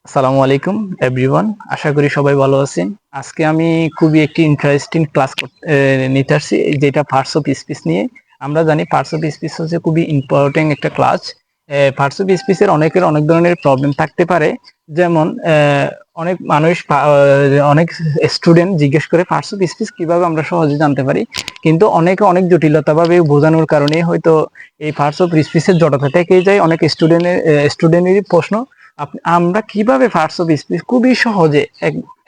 আসসালামু আলাইকুম এভরিওয়ান, আশা করি সবাই ভালো আছেন। আজকে আমি খুবই একটি ইন্টারেস্টিং ক্লাস নিতে আসছি, যেটা পার্টস অফ স্পিচ নিয়ে। আমরা জানি পার্টস অফ স্পিচ হচ্ছে খুবই ইম্পর্টেন্ট একটা ক্লাস। পার্টস অফ স্পিচের অনেকের অনেক ধরনের প্রবলেম থাকতে পারে। যেমন অনেক মানুষ অনেক স্টুডেন্ট জিজ্ঞেস করে পার্টস অফ স্পিচ কিভাবে আমরা সহজে জানতে পারি, কিন্তু অনেকে অনেক জটিলতাভাবে বোঝানোর কারণে হয়তো এই পার্টস অফ স্পিচের জড়তা থেকে যায় অনেক স্টুডেন্টেরই প্রশ্ন। আমরা কিভাবে পার্টস অফ স্পিচ খুবই সহজে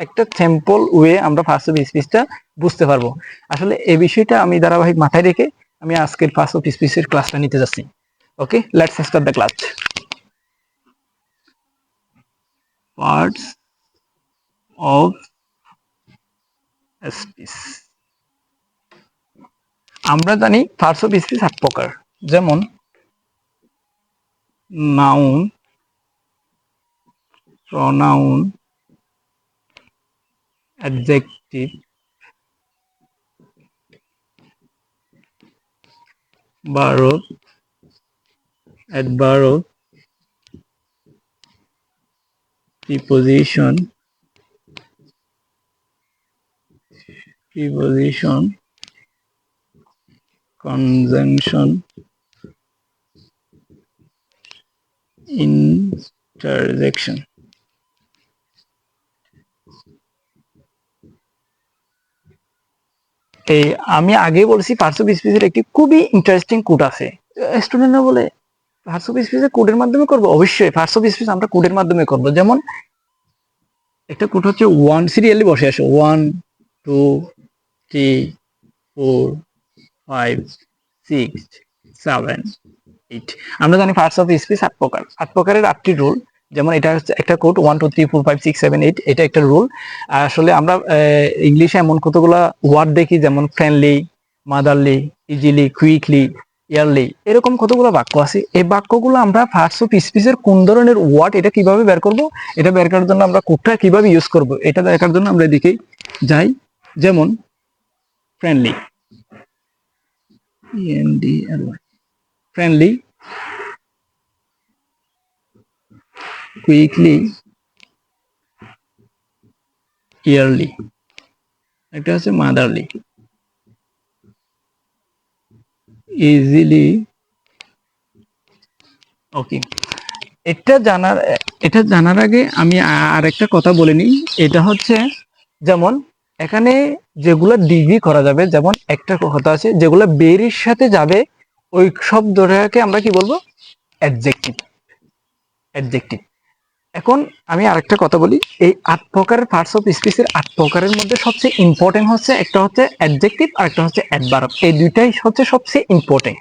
একটা সিম্পল ওয়ে আমরা পার্টস অফ স্পিচটা বুঝতে পারবো। আসলে এই বিষয়টা আমি ধারাবাহিক মাথায় রেখে আমি আজকের পার্টস অফ স্পিচের ক্লাসটা নিতে যাচ্ছি। Okay, let's start the class. Parts of speech. আমরা জানি পার্টস অফ স্পিচ 8 প্রকার। যেমন noun, pronoun, adjective, verb, adverb, preposition, conjunction, interjection. এই আমি আগে বলছি পার্টস অফ স্পিচের একটি খুবই ইন্টারেস্টিং কোড আছে। স্টুডেন্টরা বলে পার্টস অফ স্পিচের কোডের মাধ্যমে করব। অবশ্যই পার্টস অফ স্পিচ আমরা কোডের মাধ্যমে করব। যেমন একটা কোড হচ্ছে ওয়ান, সিরিয়ালি বসে আসে 1 2 3 4 5 6 7 8। আমরা জানি পার্টস অফ স্পিচ 8 প্রকার। 8 প্রকারের 8টি রুল। যেমন এটা হচ্ছে একটা কোড 1 2 3 4 5 6 7 8, এটা একটা রুল। আসলে আমরা ইংলিশে এমন কতগুলা ওয়ার্ড দেখি, যেমন friendly, motherly, easily, quickly, yearly, এরকম কতগুলো বাক্য আছে। এই বাক্যগুলো আমরা পার্টস অফ স্পিচের কোন ধরনের ওয়ার্ড, এটা কিভাবে বের করব, এটা বের করার জন্য আমরা কোডটা কিভাবে ইউজ করব, এটা দেখার জন্য আমরা এদিকে যাই। যেমন ফ্রেন্ডলি, ফ্রেন্ডলি, কুইকলি, ইয়ারলি, একটা আছে মাদারলি, ইজিলি। ওকে, এটা জানার আগে আমি আর একটা কথা বলে নিই। এটা হচ্ছে যেমন এখানে যেগুলো ডিগ্রি করা যাবে, যেমন একটা কথা আছে যেগুলো বেরির সাথে যাবে, ওই শব্দটাকে আমরা কি বলবো? অ্যাডজেক্টিভ। অ্যাডজেক্টিভ। এখন আমি আরেকটা কথা বলি, এই 8 প্রকারের পার্টস অফ স্পিচের 8 প্রকারের মধ্যে সবচেয়ে ইম্পর্টেন্ট হচ্ছে একটা হচ্ছে অ্যাডজেক্টিভ আর একটা হচ্ছে অ্যাডভার্ব। এই দুইটাই হচ্ছে সবচেয়ে ইম্পর্টেন্ট।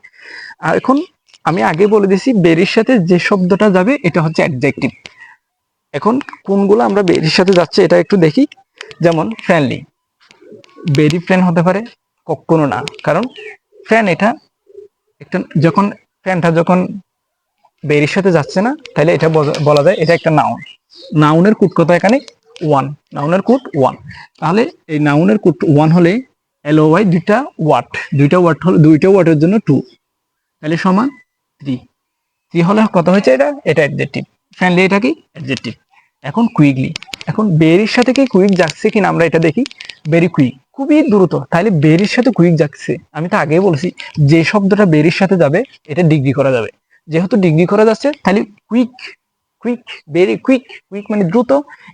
আর এখন আমি আগে বলে দিছি বেরির সাথে যে শব্দটা যাবে এটা হচ্ছে অ্যাডজেক্টিভ। এখন কোনগুলো আমরা বেরির সাথে যাচ্ছে এটা একটু দেখি। যেমন ফ্রেন্ডলি, বেরি ফ্রেন্ড হতে পারে? কখনো না, কারণ ফ্রেন্ড এটা একটা, যখন ফ্রেন্ডটা যখন বেরির সাথে যাচ্ছে না, তাহলে এটা বলা যায় এটা একটা নাউন। নাউনের কুট কত এখানে? 1। নাউনের কুট 1। তাহলে এই নাউনের কুট 1 হলে এলওয়াই দুইটা ওয়ার্ডের জন্য 2, তাহলে সমান 3। 3 হলে কত হয়েছে? এটা অ্যাডজেক্টিভ। ফ্রেন্ডলি এটা কি? অ্যাডজেক্টিভ। এখন কুইকলি, এখন বেরির সাথে কি কুইক যাচ্ছে কিনা আমরা এটা দেখি। বেরি কুইক, খুবই দ্রুত, তাহলে বেরির সাথে কুইক যাচ্ছে। আমি তো আগেই বলছি যে শব্দটা বেরির সাথে যাবে এটা ডিগ্রি করা যাবে। যেহেতু ডিগ্রি করা যাচ্ছে, তাহলে quick, quick, very quick. Quick মানে দ্রুত।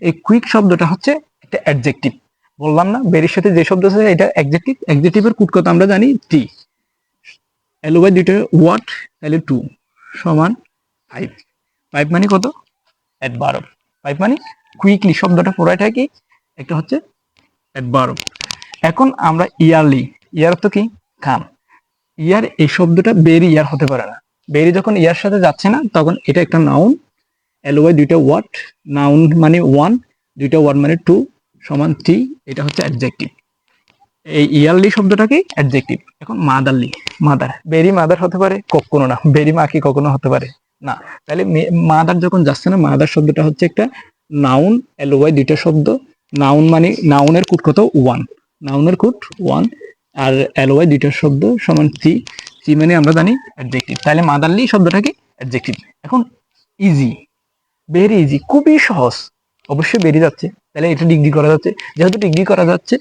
এই কুইক শব্দটা হচ্ছে একটা অ্যাডজেক্টিভ। বললাম না বেরির সাথে যে শব্দ আছে এটা অ্যাডজেক্টিভ। অ্যাডজেক্টিভের কুট কত আমরা জানি? টি। এলো বাই দুইটা ওয়াট, তাহলে 2 সমান 5। 5 মানে কত? অ্যাডভার্ব। 5 মানে কুইকলি, শব্দটা পুরাটা কি? একটা হচ্ছে অ্যাডভার্ব। এখন আমরা ইয়ারলি, ইয়ার তো কি? খান। ইয়ার এই শব্দটা বেরি ইয়ার হতে পারে না। বেরি যখন ইয়ার সাথে যাচ্ছে না, তখন এটা একটা নাউন। এলওয়াই দুইটা ওয়ার্ড, নাউন মানে 1, দুইটা ওয়ার্ড মানে 2 সমান 3, এটা হচ্ছে অ্যাডজেক্টিভ। এই ইয়ারলি শব্দটা কি? অ্যাডজেক্টিভ। এখন মাদারলি, মাদার, বেরি মাদার হতে পারে? কখনো না। বেরি মা কি কখনো হতে পারে? না। তাহলে মাদার যখন যাচ্ছে না, মাদার শব্দটা হচ্ছে একটা নাউন। এলওয়াই দুইটা শব্দ। নাউন মানে নাউনের কুট কত? 1। নাউনের কুট 1 আর এলওয়াই দুইটা শব্দ সমান 3। 3 মানে আমরা জানি অ্যাডজেক্টিভ। তাহলে মাদারলি শব্দটা কি? অ্যাডজেক্টিভ। এখন ইজি, ভেরি ইজি, খুবই সহজ। অবশ্যই বেরিয়ে যাচ্ছে, তাহলে এটা ডিগ্রি করা যাচ্ছে। যেহেতু ডিগ্রি করা যাচ্ছে,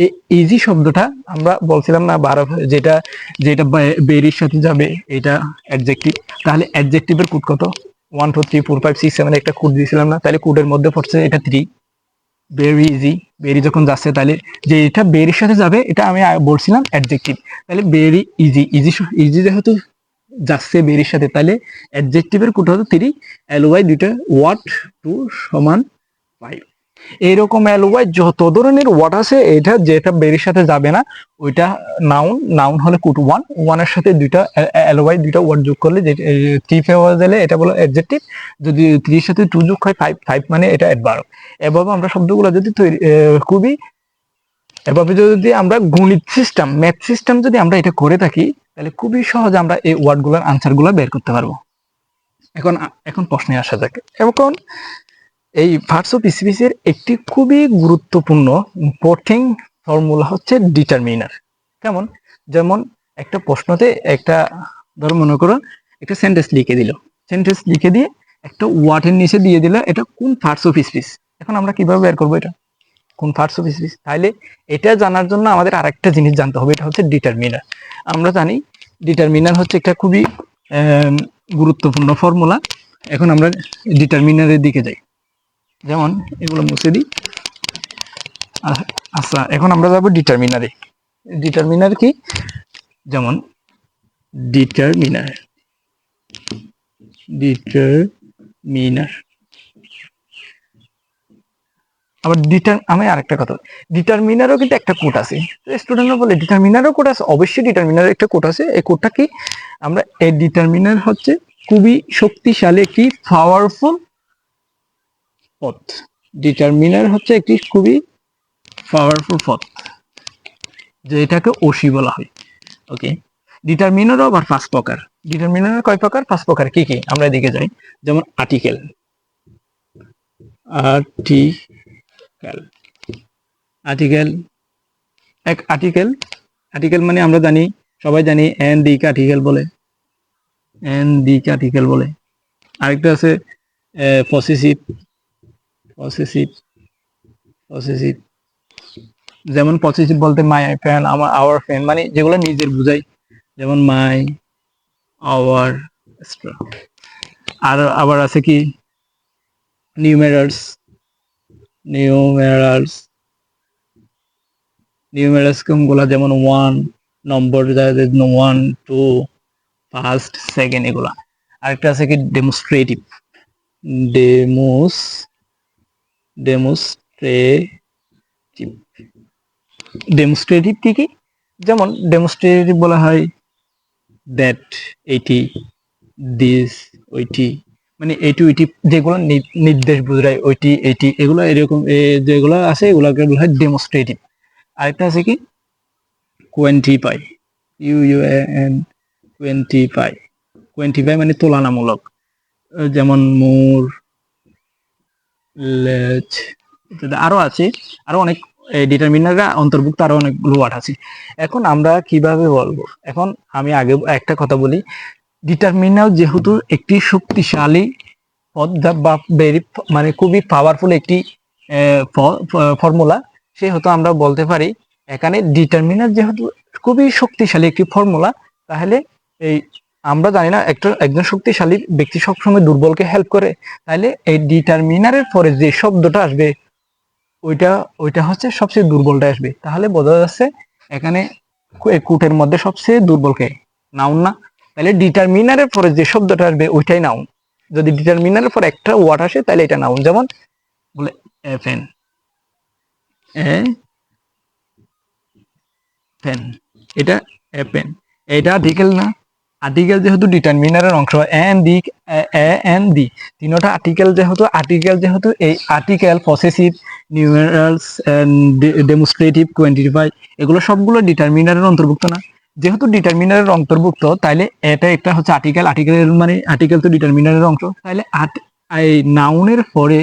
এই ইজি শব্দটা আমরা বলছিলাম না বারো, যেটা যেটা বেরির সাথে যাবে এটা অ্যাডজেক্টিভ। তাহলে অ্যাডজেক্টিভের কোড কত? 1 2 3 4 5 6 7 একটা কোড দিয়েছিলাম না? তাহলে কোডের মধ্যে পড়ছে এটা 3। ভেরি ইজি, বেরি যখন যাচ্ছে তাহলে যে এটা বেরির সাথে যাবে এটা আমি বলছিলাম অ্যাডজেক্টিভ। তাহলে ভেরি ইজি, ইজি যেহেতু যাচ্ছে বেরির সাথে, তাহলে অ্যাডজেক্টিভের কোড হতো 3, এলওয়াই দুইটা, ওয়াট 2 সমান 5। এইরকম এলওয়াই যত ধরনের ওয়ার্ড আছে, এটা যেটা বেরির সাথে যাবে না ওইটা নাউন। নাউন হলে কোড 1, 1 এর সাথে দুইটা এলওয়াই দুইটা ওয়ার্ড যোগ করলে যে 3 পাওয়া গেলে এটা বলো অ্যাডজেক্টিভ। যদি 3 এর সাথে 2 যোগ হয় 5, 5 মানে এটা অ্যাডভার্ব। এভাবে আমরা শব্দগুলো যদি তৈরি খুবই এভাবে যদি আমরা গণিত সিস্টেম, ম্যাথ সিস্টেম যদি আমরা এটা করে থাকি, তাহলে খুবই সহজে আমরা এই ওয়ার্ডগুলোর আনসারগুলো বের করতে পারবো। এখন এখন প্রশ্নে আসা যাক। এখন এই পার্টস অফ স্পিচের একটি খুবই গুরুত্বপূর্ণ ইম্পর্টিং ফর্মুলা হচ্ছে ডিটারমিনার। কেমন? যেমন একটা প্রশ্নতে একটা, ধরো মনে করো একটা সেন্টেন্স লিখে দিল, সেন্টেন্স লিখে দিয়ে একটা ওয়ার্ডের নিচে দিয়ে দিল এটা কোন পার্টস অফ স্পিচ। এখন আমরা কিভাবে বের করবো এটা কোন পার্টস অফ স্পিচ? তাহলে এটা জানার জন্য আমাদের আরেকটা জিনিস জানতে হবে, এটা হচ্ছে ডিটারমিনার। আমরা জানি ডিটারমিনার হচ্ছে একটা খুবই গুরুত্বপূর্ণ ফর্মুলা। এখন আমরা ডিটারমিনারের দিকে যাই। যেমন এগুলো মুছে দিই। আচ্ছা, এখন আমরা যাবো ডিটারমিনারে। ডিটারমিনার কি? যেমন ডিটারমিনার, ডিটারমিনার আবার আমি আরেকটা কথা, ডিটারমিনারও কিন্তু একটা কোড আছে। স্টুডেন্টরা বলে ডিটারমিনারও কোড আছে, অবশ্যই ডিটারমিনারের একটা কোড আছে। এই কোডটা কি? আমরা এই ডিটারমিনার হচ্ছে খুবই শক্তিশালী একটি পাওয়ারফুল পথ। ডিটারমিনার হচ্ছে একটি খুবই পাওয়ারফুল পথ, যেটাকে ওসি বলা হয়। ওকে, ডিটারমিনারও আবার 5 প্রকার। ডিটারমিনার কয় প্রকার? 5 প্রকার। কি কি? আমরা এদিকে যাই। যেমন আর্টিকেল, আর্টিকেল, আর্টিকেল এক আর্টিকেল। আর্টিকেল মানে আমরা জানি, সবাই জানি এন দিকে আর্টিকেল বলে, এন দিকে আর্টিকেল বলে। আরেকটা আছে পসেসিভ, পসেসিভ, পসেসিভ। যেমন পসেসিভ বলতে মাই ফ্যান, আমার, আওয়ার ফ্যান, মানে যেগুলো নিজের বুঝাই, যেমন মাই, আওয়ার। আর আবার আছে কি নিউমেরালস, নিউমেরালস, নিউমেরালস কোনগুলা? যেমন 1 নম্বর, 1 2 ফার্স্ট সেকেন্ড এগুলা। আরেকটা আছে কি ডেমোস্ট্রেটিভ, ডেমোস্ট্রেটিভ। ডেমোস্ট্রেটিভ কি কি? যেমন ডেমোস্ট্রেটিভ বলা হয় দ্যাট, এইটি, দিস, ওইটি, মানে এইটি ওইটি যেগুলো নির্দেশ বোঝায়, ওইটি এইটি এগুলো এরকম যেগুলো আছে এগুলোকে বলা হয় ডেমোস্ট্রেটিভ। আরেকটা আছে কি কোয়ান্টিফাই, ইউএন, কোয়ান্টিফাই। কোয়ান্টিফাই মানে তুলনামূলক, যেমন মোর, লেস, আরো আছে, আরো অনেক ডিটারমিনাররা অন্তর্ভুক্ত, আরো অনেকগুলো ওয়ার্ড আছে। এখন আমরা কিভাবে বলবো? এখন আমি আগে একটা কথা বলি, ডিটারমিনার যেহেতু একটি শক্তিশালী পদ বা ভেরি, মানে খুবই পাওয়ারফুল একটি ফর্মুলা, সেহেতু আমরা বলতে পারি এখানে ডিটারমিনার যেহেতু খুবই শক্তিশালী একটি ফর্মুলা, তাহলে এই আমরা জানি না একজন শক্তিশালী ব্যক্তি সবসময় দুর্বলকে হেল্প করে, তাহলে এই ডিটারমিনারের পরে যে শব্দটা আসবে ওইটা ওইটা হচ্ছে সবচেয়ে দুর্বলটা আসবে। তাহলে বোঝা যাচ্ছে এখানে কোটের মধ্যে সবচেয়ে দুর্বলকে, নাউন না? তাহলে ডিটারমিনারের পরে যে শব্দটা আসবে ওইটাই নাউন। যদি ডিটারমিনারের পর একটা ওয়ার্ড আসে তাহলে এটা নাউন। যেমন বলে এফেন, এ ফেন, এটা এপেন, এটা আর্টিকেল না? আর্টিকেল যেহেতু ডিটারমিনারের অংশ, এন দি, এন দি তিনটা আর্টিকেল, যেহেতু এই article possessive, numerals, demonstrative, quantify এগুলো সবগুলো ডিটারমিনারের অন্তর্ভুক্ত না? যেহেতু ডিটারমিনারের অন্তর্ভুক্ত, তাইলে এটা একটা হচ্ছে আর্টিকেল। আর্টিকেলের মানে আর্টিকেল তো ডিটারমিনারের অংশ, তাইলে এই নাউনের পরে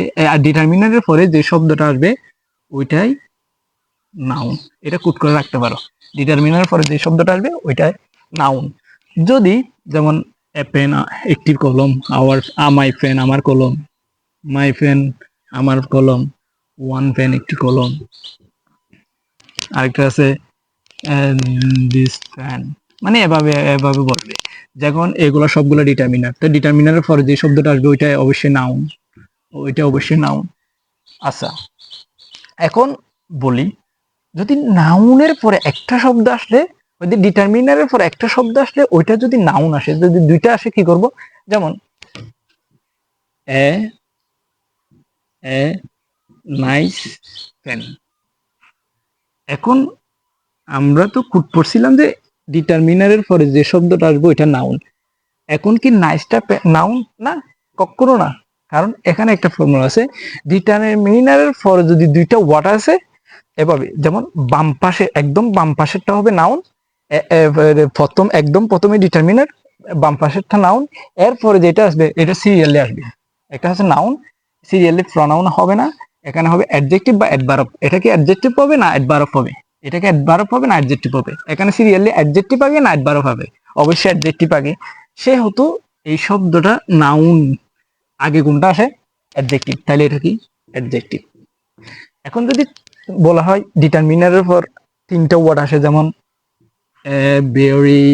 ডিটারমিনারের পরে যে শব্দটা আসবে ওইটাই নাউন। এটা কোড করে রাখতে পারো, ডিটারমিনার পরে যে শব্দটা আসবে ওইটাই নাউন। যদি যেমন এ পেন একটি কলম, আওয়ার, মাই পেন আমার কলম, মাই পেন আমার কলম, ওয়ান পেন একটি কলম, আরেকটা আছে দিস ফ্যান, মানে এভাবে এভাবে বলবে। যখন এগুলো সবগুলো ডিটারমিনার, তো ডিটারমিনারের পরে যে শব্দটা আসবে ওইটা অবশ্যই নাউন, ওইটা অবশ্যই নাউন। আচ্ছা, এখন বলি, যদি নাউনের পরে একটা শব্দ আসলে, ওই যে ডিটারমিনারের পরে একটা শব্দ আসলে ওইটা যদি নাউন আসে, যদি দুইটা আসে কি করব? যেমন এ এ নাইস পেন। এখন আমরা তো কুট পড়ছিলাম যে ডিটারমিনারের পরে যে শব্দটা আসবে ওইটা নাউন। এখন কি নাইসটা নাউন? না, কখনো না। কারণ এখানে একটা ফর্মুলা আছে, ডিটারমিনারের পরে যদি দুইটা ওয়ার্ড আছে এভাবে, যেমন বাম পাশে একদম বাম পাশেরটা হবে নাউন, প্রথম একদম প্রথমে ডিটারমিনার, বাম পাশেরটা নাউন, এরপরে যেটা আসবে এটা সিরিয়ালি আসবে। একটা হচ্ছে নাউন, সিরিয়ালি প্রনাউন হবে না, এখানে হবে অ্যাডজেক্টিভ বা অ্যাডভার্ব। এটা কি অ্যাডজেক্টিভ হবে না অ্যাডভার্ব হবে? এটাকে অ্যাডভার্ব হবে না অ্যাডজেক্টিভ হবে? এখানে সিরিয়ালি অ্যাডজেক্টিভ আগে না অ্যাডভার্ব হবে? অবশ্যই অ্যাডজেক্টিভ আগে। সেহেতু এই শব্দটা নাউন আগে কোনটা আসে? অ্যাডজেক্টিভ, তাহলে এটা কি? অ্যাডজেক্টিভ। এখন যদি বলা হয় ডিটারমিনারের পর তিনটা ওয়ার্ড আসে, যেমন a very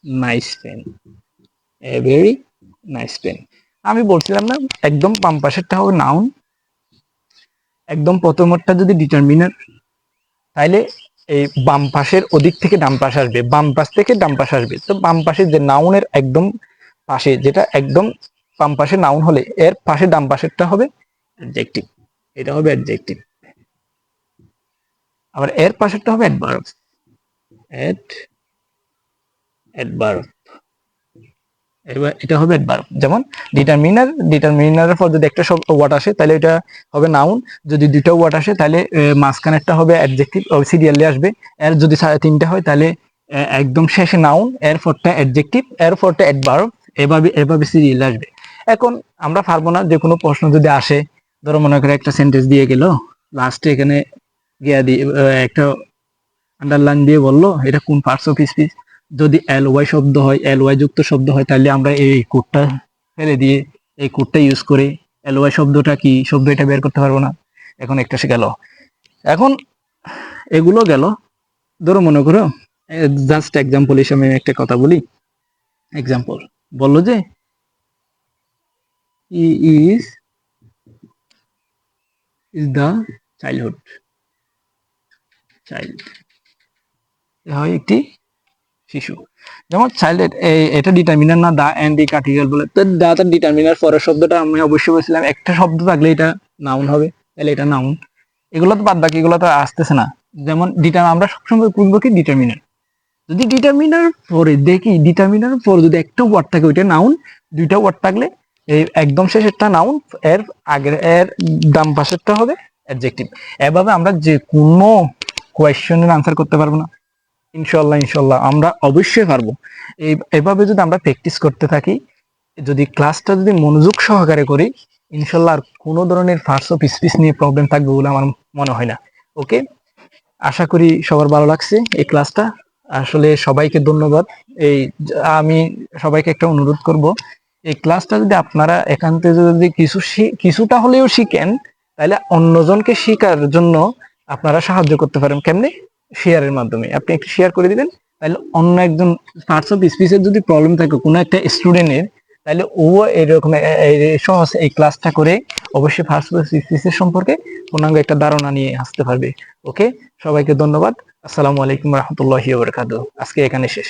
nice pen, a very nice pen, আমি বলছিলাম না একদম বাম পাশেরটা হবে নাউন, একদম প্রথমটা যদি ডিটারমিনার, তাইলে এই বাম পাশের ওদিক থেকে ডান পাশে আসবে, বাম পাশ থেকে ডান পাশে আসবে। তো বাম পাশের যে নাউনের একদম পাশে, যেটা একদম বাম পাশে নাউন হলে এর পাশে ডান পাশেরটা হবে অ্যাডজেক্টিভ, এটা হবে অ্যাডজেক্টিভ। আবার এর পাশেরটা হবে অ্যাডভার্ব, অ্যাডভার্ব, এবার এটা হবে অ্যাডভার্ব। যেমন ডিটারমিনারের পর যদি একটা ওয়ার্ড আসে তাহলে এটা হবে নাউন, যদি দুইটা ওয়ার্ড আসে তাহলে মাঝখানেরটা হবে অ্যাডজেক্টিভ, সিরিয়ালি আসবে। এর যদি তিনটা হয় তাহলে একদম শেষে নাউন, এর পরটা অ্যাডজেক্টিভ, এর পরটা অ্যাডভার্ব, এভাবে এভাবে সিরিয়ালি আসবে। এখন আমরা পারবো না, যে কোনো প্রশ্ন যদি আসে, ধরো মনে করে একটা সেন্টেন্স দিয়ে গেল, লাস্টে এখানে গিয়া দিয়ে একটা আন্ডারলাইন দিয়ে বললো এটা কোন পার্টস অফ স্পিচ, যদি এল ওয়াই শব্দ হয়, এল ওয়াই যুক্ত শব্দ হয়, তাহলে আমরা এই কোডটা ফেলে দিয়ে এই কোডটা ইউজ করে এল ওয়াই শব্দটা কি শব্দ এটা বের করতে পারবো না। এখন একটা সে গেল। এখন এগুলো গেল, ধরো মনে করো জাস্ট এক্সাম্পল হিসেবে আমি একটা কথা বলি। এক্সাম্পল বললো যে ই is is the childhood, child হয় একটি শিশু। যেমন চাইল্ড, এটা ডিটারমিনার না, দা এন্ড দি কার্টিকেল বলে, তো দা তার ডিটারমিনার, পরের শব্দটা আমি অবশ্যই বলছিলাম একটা শব্দ থাকলে এটা নাউন হবে, তাহলে এটা নাউন। এগুলো তো বাদ বাকি এগুলো তো আসতেছে না। যেমন আমরা সবসময় বুঝবো কি ডিটারমিনার, যদি ডিটারমিনার পরে দেখি, ডিটারমিনার পরে যদি একটা ওয়ার্ড থাকে ওইটা নাউন, দুইটা ওয়ার্ড থাকলে এই একদম শেষেরটা নাউন, এর আগের এর ডান পাশেরটা হবে অ্যাডজেক্টিভ। এভাবে আমরা যে কোনো কোয়েশ্চেনের আনসার করতে পারবো না? ইনশাল্লাহ, ইনশাল্লাহ আমরা অবশ্যই পারবো। এভাবে যদি আমরা প্র্যাকটিস করতে থাকি, যদি ক্লাসটা যদি মনোযোগ সহকারে করি, ইনশাল্লাহ আর কোনো ধরনের ফার্স্ট অফ স্পিচ নিয়ে প্রবলেম থাকবে বলে আমার মনে হয় না। ওকে, আশা করি সবার ভালো লাগছে এই ক্লাসটা। আসলে সবাইকে ধন্যবাদ। এই আমি সবাইকে একটা অনুরোধ করব, এই ক্লাসটা যদি আপনারা এখান থেকে যদি কিছুটা হলেও শিখেন, তাহলে অন্যজনকে শেখার জন্য আপনারা সাহায্য করতে পারেন। কেমনে? শেয়ারের মাধ্যমে। আপনি একটু শেয়ার করে দিবেন, তাহলে অন্য একজন পার্টস অফ স্পিচের যদি প্রবলেম থাকে কোনো একটা স্টুডেন্টের, তাহলে ও এরকম সহজ এই ক্লাসটা করে অবশ্যই ফার্স্ট অফ স্পিচের সম্পর্কে পূর্ণাঙ্গ একটা ধারণা নিয়ে আসতে পারবে। ওকে, সবাইকে ধন্যবাদ। আসসালামু আলাইকুম রহমতুল্লাহি ওয়া বারাকাতুহু। আজকে এখানে শেষ।